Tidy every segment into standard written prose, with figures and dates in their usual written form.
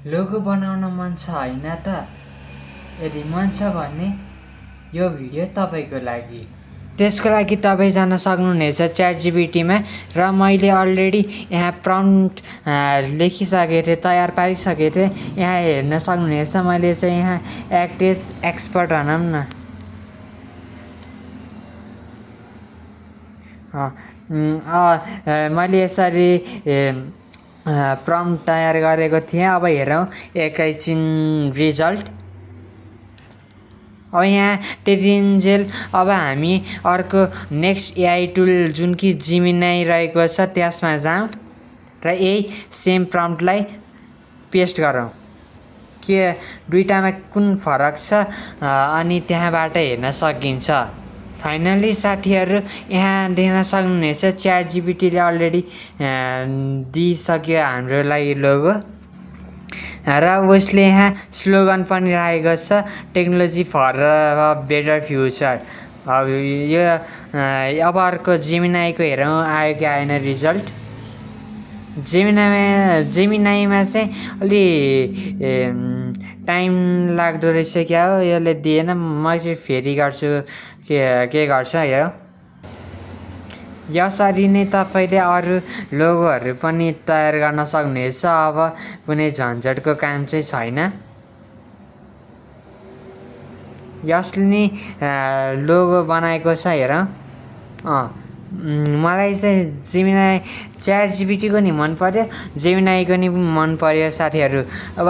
Logo बनाउन मन छ होइन त? यदि मन छ भने यो भिडियो तपाईँको लागि। त्यसको लागि तपाईँ जान सक्नुहुनेछ च्याटजिपिटीमा र मैले अलरेडी यहाँ प्रम्प्ट लेखिसकेको थिएँ, तयार पारिसकेको थिएँ। यहाँ हेर्न सक्नुहुनेछ मैले चाहिँ यहाँ एक्टेस एक्सपर्ट भनौँ न। मैले यसरी प्रम्प्ट तयार गरेको थिएँ। अब हेरौँ एकैछिन रिजल्ट। अब यहाँ टेरिन्जेल। अब हामी अर्को नेक्स्ट एआई टुल जुन कि जिमिनाई रहेको छ त्यसमा जाउँ र यही सेम प्रम्प्टलाई पेस्ट गरौँ के दुईटामा कुन फरक छ अनि त्यहाँबाट हेर्न सकिन्छ। फाइनली साथीहरू यहाँ देख्न सक्नुहुनेछ च्याटजिपिटीले अलरेडी दिइसक्यो हाम्रो लागि लोगो र उसले यहाँ स्लोगन पनि राखेको छ, technology for a better future. अब यो अब अर्को जेमिनाईको हेरौँ आयो कि आएन रिजल्ट। जेमिनाईमा चाहिँ अलि टाइम लाग्दो रहेछ क्या हो, यसले दिएन। म चाहिँ फेरि गर्छु के गर्छ हेरौँ। यसरी नै तपाईँले अरू लोगोहरू पनि तयार गर्न सक्नुहुनेछ। अब कुनै झन्झटको काम चाहिँ छैन। यसले नि लोगो बनाएको छ हेरौँ। मलाई चाहिँ जेमिनाई च्याटजिपिटीको नि मन पर्यो, जेमिनाईको नि मन पर्यो साथीहरू। अब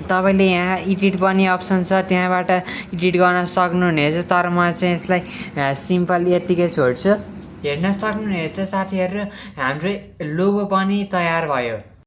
तपाईँले यहाँ एडिट पनि अप्सन छ, त्यहाँबाट एडिट गर्न सक्नुहुनेछ। तर म चाहिँ यसलाई सिम्पल यत्तिकै छोड्छु। हेर्न सक्नुहुनेछ साथीहरू हाम्रो लोगो पनि तयार भयो।